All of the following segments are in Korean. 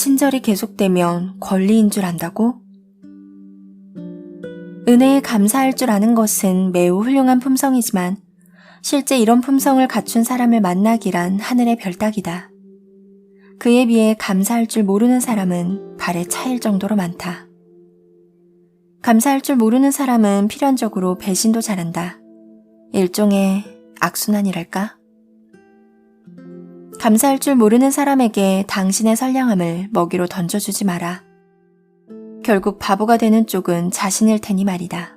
친절이 계속되면 권리인 줄 안다고? 은혜에 감사할 줄 아는 것은 매우 훌륭한 품성이지만 실제 이런 품성을 갖춘 사람을 만나기란 하늘의 별따기다. 그에 비해 감사할 줄 모르는 사람은 발에 차일 정도로 많다. 감사할 줄 모르는 사람은 필연적으로 배신도 잘한다. 일종의 악순환이랄까? 감사할 줄 모르는 사람에게 당신의 선량함을 먹이로 던져주지 마라. 결국 바보가 되는 쪽은 자신일 테니 말이다.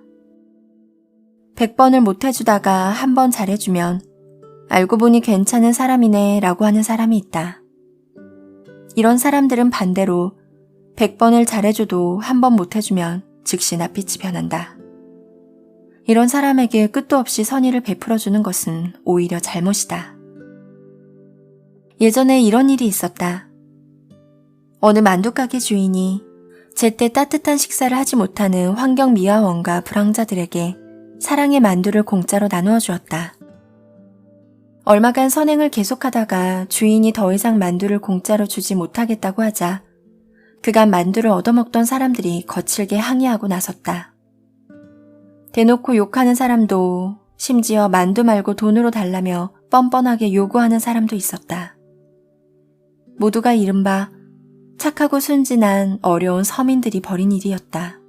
100번을 못해주다가 한 번 잘해주면 알고 보니 괜찮은 사람이네 라고 하는 사람이 있다. 이런 사람들은 반대로 100번을 잘해줘도 한 번 못해주면 즉시 낯빛이 변한다. 이런 사람에게 끝도 없이 선의를 베풀어주는 것은 오히려 잘못이다. 예전에 이런 일이 있었다. 어느 만두가게 주인이 제때 따뜻한 식사를 하지 못하는 환경미화원과 불황자들에게 사랑의 만두를 공짜로 나누어 주었다. 얼마간 선행을 계속하다가 주인이 더 이상 만두를 공짜로 주지 못하겠다고 하자 그간 만두를 얻어먹던 사람들이 거칠게 항의하고 나섰다. 대놓고 욕하는 사람도 심지어 만두 말고 돈으로 달라며 뻔뻔하게 요구하는 사람도 있었다. 모두가 이른바 착하고 순진한 어려운 서민들이 벌인 일이었다.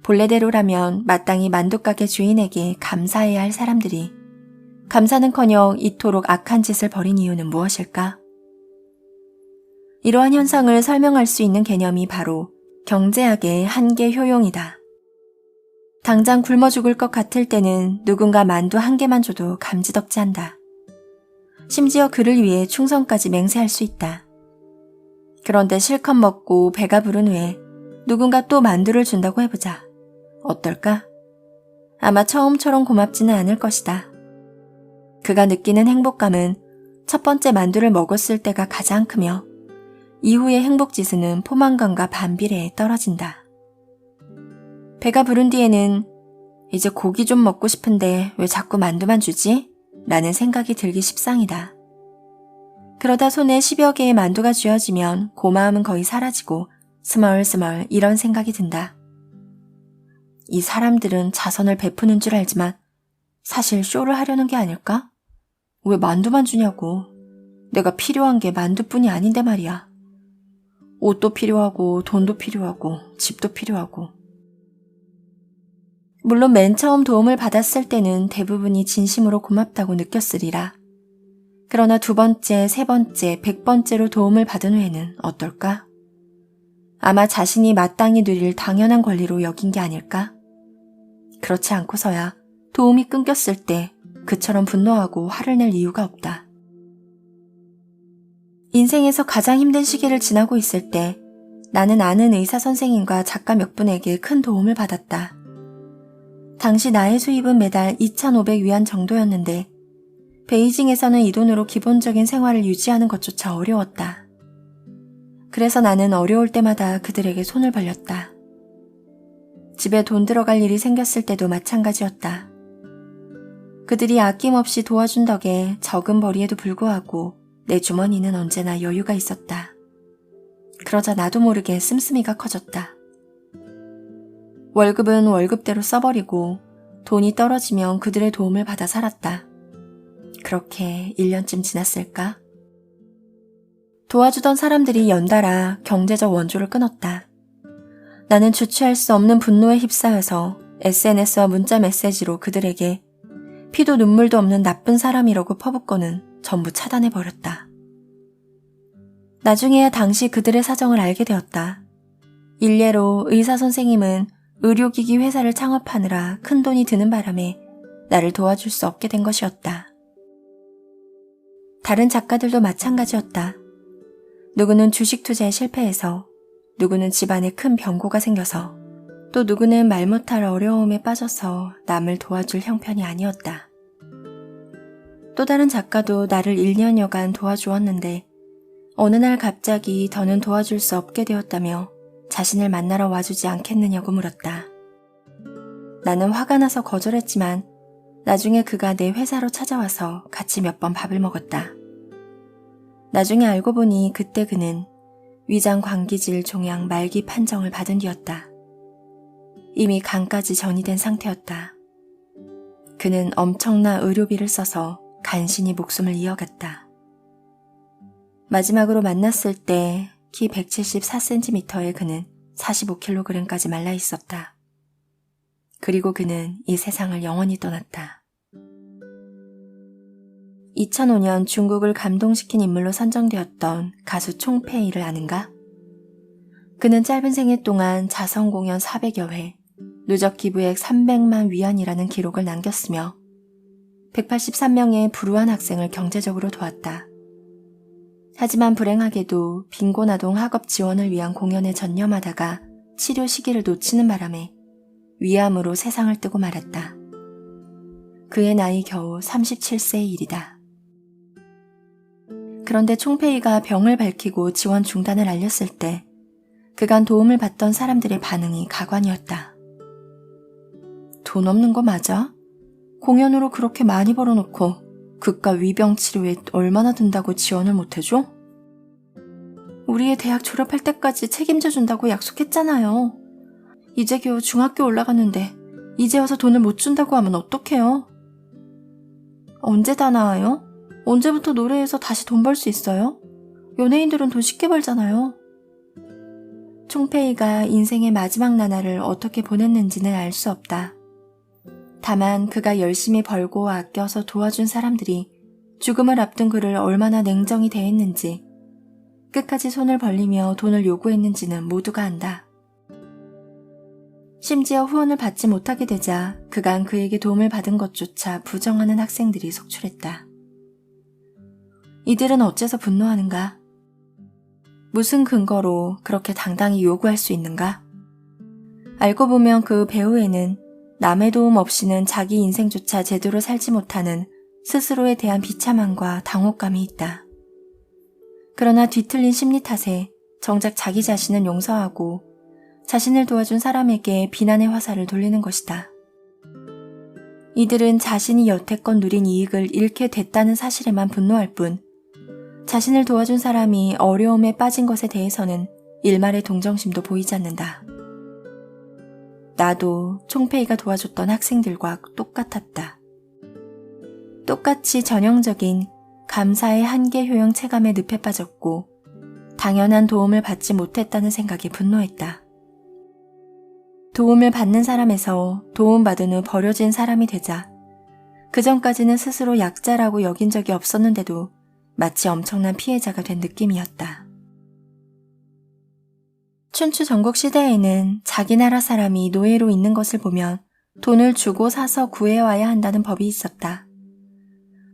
본래대로라면 마땅히 만두가게 주인에게 감사해야 할 사람들이 감사는커녕 이토록 악한 짓을 벌인 이유는 무엇일까? 이러한 현상을 설명할 수 있는 개념이 바로 경제학의 한계 효용이다. 당장 굶어 죽을 것 같을 때는 누군가 만두 한 개만 줘도 감지덕지 한다. 심지어 그를 위해 충성까지 맹세할 수 있다. 그런데 실컷 먹고 배가 부른 후에 누군가 또 만두를 준다고 해보자. 어떨까? 아마 처음처럼 고맙지는 않을 것이다. 그가 느끼는 행복감은 첫 번째 만두를 먹었을 때가 가장 크며 이후의 행복지수는 포만감과 반비례해 떨어진다. 배가 부른 뒤에는 이제 고기 좀 먹고 싶은데 왜 자꾸 만두만 주지? 라는 생각이 들기 십상이다. 그러다 손에 10여 개의 만두가 쥐어지면 고마움은 거의 사라지고 스멀스멀 이런 생각이 든다. 이 사람들은 자선을 베푸는 줄 알지만 사실 쇼를 하려는 게 아닐까? 왜 만두만 주냐고. 내가 필요한 게 만두뿐이 아닌데 말이야. 옷도 필요하고 돈도 필요하고 집도 필요하고. 물론 맨 처음 도움을 받았을 때는 대부분이 진심으로 고맙다고 느꼈으리라. 그러나 2번째, 3번째, 100번째로 도움을 받은 후에는 어떨까? 아마 자신이 마땅히 누릴 당연한 권리로 여긴 게 아닐까? 그렇지 않고서야 도움이 끊겼을 때 그처럼 분노하고 화를 낼 이유가 없다. 인생에서 가장 힘든 시기를 지나고 있을 때 나는 아는 의사 선생님과 작가 몇 분에게 큰 도움을 받았다. 당시 나의 수입은 매달 2,500위안 정도였는데 베이징에서는 이 돈으로 기본적인 생활을 유지하는 것조차 어려웠다. 그래서 나는 어려울 때마다 그들에게 손을 벌렸다. 집에 돈 들어갈 일이 생겼을 때도 마찬가지였다. 그들이 아낌없이 도와준 덕에 적은 벌이에도 불구하고 내 주머니는 언제나 여유가 있었다. 그러자 나도 모르게 씀씀이가 커졌다. 월급은 월급대로 써버리고 돈이 떨어지면 그들의 도움을 받아 살았다. 그렇게 1년쯤 지났을까? 도와주던 사람들이 연달아 경제적 원조를 끊었다. 나는 주체할 수 없는 분노에 휩싸여서 SNS와 문자 메시지로 그들에게 피도 눈물도 없는 나쁜 사람이라고 퍼붓고는 전부 차단해버렸다. 나중에야 당시 그들의 사정을 알게 되었다. 일례로 의사 선생님은 의료기기 회사를 창업하느라 큰 돈이 드는 바람에 나를 도와줄 수 없게 된 것이었다. 다른 작가들도 마찬가지였다. 누구는 주식 투자에 실패해서, 누구는 집안에 큰 병고가 생겨서, 또 누구는 말 못할 어려움에 빠져서 남을 도와줄 형편이 아니었다. 또 다른 작가도 나를 1년여간 도와주었는데 어느 날 갑자기 더는 도와줄 수 없게 되었다며 자신을 만나러 와주지 않겠느냐고 물었다. 나는 화가 나서 거절했지만 나중에 그가 내 회사로 찾아와서 같이 몇 번 밥을 먹었다. 나중에 알고 보니 그때 그는 위장 광기질 종양 말기 판정을 받은 뒤였다. 이미 간까지 전이된 상태였다. 그는 엄청난 의료비를 써서 간신히 목숨을 이어갔다. 마지막으로 만났을 때 키 174cm의 그는 45kg까지 말라 있었다. 그리고 그는 이 세상을 영원히 떠났다. 2005년 중국을 감동시킨 인물로 선정되었던 가수 총페이를 아는가? 그는 짧은 생애 동안 자선 공연 400여 회, 누적 기부액 300만 위안이라는 기록을 남겼으며 183명의 불우한 학생을 경제적으로 도왔다. 하지만 불행하게도 빈곤아동 학업 지원을 위한 공연에 전념하다가 치료 시기를 놓치는 바람에 위암으로 세상을 뜨고 말았다. 그의 나이 겨우 37세의 일이다. 그런데 총페이가 병을 밝히고 지원 중단을 알렸을 때 그간 도움을 받던 사람들의 반응이 가관이었다. 돈 없는 거 맞아? 공연으로 그렇게 많이 벌어놓고 극과 위병 치료에 얼마나 든다고 지원을 못해줘? 우리의 대학 졸업할 때까지 책임져 준다고 약속했잖아요. 이제 겨우 중학교 올라가는데 이제 와서 돈을 못 준다고 하면 어떡해요? 언제 다 나아요? 언제부터 노래에서 다시 돈 벌 수 있어요? 연예인들은 돈 쉽게 벌잖아요. 총페이가 인생의 마지막 나날을 어떻게 보냈는지는 알 수 없다. 다만 그가 열심히 벌고 아껴서 도와준 사람들이 죽음을 앞둔 그를 얼마나 냉정히 대했는지, 끝까지 손을 벌리며 돈을 요구했는지는 모두가 안다. 심지어 후원을 받지 못하게 되자 그간 그에게 도움을 받은 것조차 부정하는 학생들이 속출했다. 이들은 어째서 분노하는가? 무슨 근거로 그렇게 당당히 요구할 수 있는가? 알고 보면 그 배후에는 남의 도움 없이는 자기 인생조차 제대로 살지 못하는 스스로에 대한 비참함과 당혹감이 있다. 그러나 뒤틀린 심리 탓에 정작 자기 자신은 용서하고 자신을 도와준 사람에게 비난의 화살을 돌리는 것이다. 이들은 자신이 여태껏 누린 이익을 잃게 됐다는 사실에만 분노할 뿐, 자신을 도와준 사람이 어려움에 빠진 것에 대해서는 일말의 동정심도 보이지 않는다. 나도 총페이가 도와줬던 학생들과 똑같았다. 똑같이 전형적인 감사의 한계 효용 체감에 늪에 빠졌고 당연한 도움을 받지 못했다는 생각에 분노했다. 도움을 받는 사람에서 도움받은 후 버려진 사람이 되자 그전까지는 스스로 약자라고 여긴 적이 없었는데도 마치 엄청난 피해자가 된 느낌이었다. 춘추 전국 시대에는 자기 나라 사람이 노예로 있는 것을 보면 돈을 주고 사서 구해와야 한다는 법이 있었다.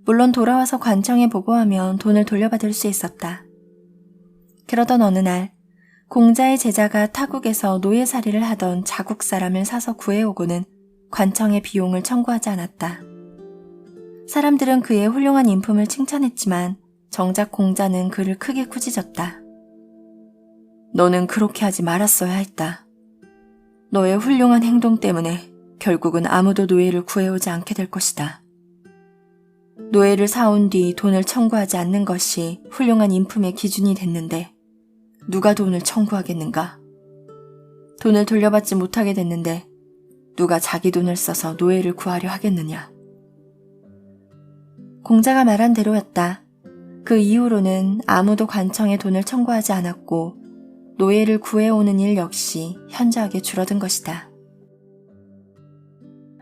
물론 돌아와서 관청에 보고하면 돈을 돌려받을 수 있었다. 그러던 어느 날 공자의 제자가 타국에서 노예살이를 하던 자국 사람을 사서 구해오고는 관청에 비용을 청구하지 않았다. 사람들은 그의 훌륭한 인품을 칭찬했지만 정작 공자는 그를 크게 꾸짖었다. 너는 그렇게 하지 말았어야 했다. 너의 훌륭한 행동 때문에 결국은 아무도 노예를 구해오지 않게 될 것이다. 노예를 사온 뒤 돈을 청구하지 않는 것이 훌륭한 인품의 기준이 됐는데 누가 돈을 청구하겠는가? 돈을 돌려받지 못하게 됐는데 누가 자기 돈을 써서 노예를 구하려 하겠느냐? 공자가 말한 대로였다. 그 이후로는 아무도 관청에 돈을 청구하지 않았고 노예를 구해오는 일 역시 현저하게 줄어든 것이다.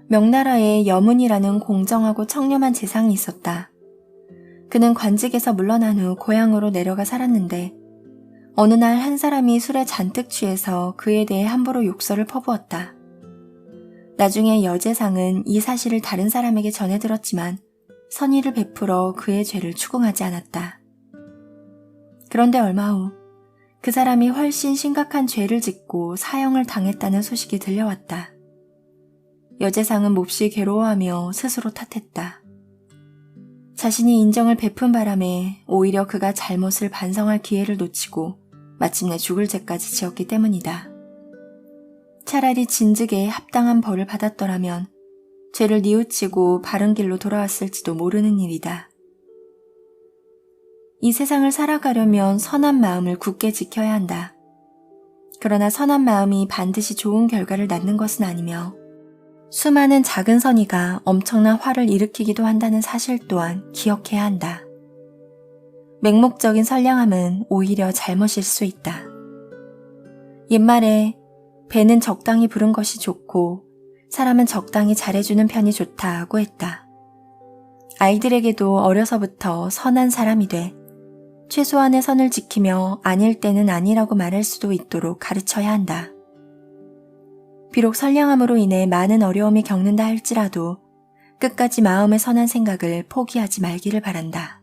명나라에 여문이라는 공정하고 청렴한 재상이 있었다. 그는 관직에서 물러난 후 고향으로 내려가 살았는데 어느 날 한 사람이 술에 잔뜩 취해서 그에 대해 함부로 욕설을 퍼부었다. 나중에 여재상은 이 사실을 다른 사람에게 전해 들었지만 선의를 베풀어 그의 죄를 추궁하지 않았다. 그런데 얼마 후 그 사람이 훨씬 심각한 죄를 짓고 사형을 당했다는 소식이 들려왔다. 여재상은 몹시 괴로워하며 스스로 탓했다. 자신이 인정을 베푼 바람에 오히려 그가 잘못을 반성할 기회를 놓치고 마침내 죽을 죄까지 지었기 때문이다. 차라리 진즉에 합당한 벌을 받았더라면 죄를 뉘우치고 바른 길로 돌아왔을지도 모르는 일이다. 이 세상을 살아가려면 선한 마음을 굳게 지켜야 한다. 그러나 선한 마음이 반드시 좋은 결과를 낳는 것은 아니며 수많은 작은 선의가 엄청난 화를 일으키기도 한다는 사실 또한 기억해야 한다. 맹목적인 선량함은 오히려 잘못일 수 있다. 옛말에 배는 적당히 부른 것이 좋고 사람은 적당히 잘해주는 편이 좋다고 했다. 아이들에게도 어려서부터 선한 사람이 돼 최소한의 선을 지키며 아닐 때는 아니라고 말할 수도 있도록 가르쳐야 한다. 비록 선량함으로 인해 많은 어려움이 겪는다 할지라도 끝까지 마음의 선한 생각을 포기하지 말기를 바란다.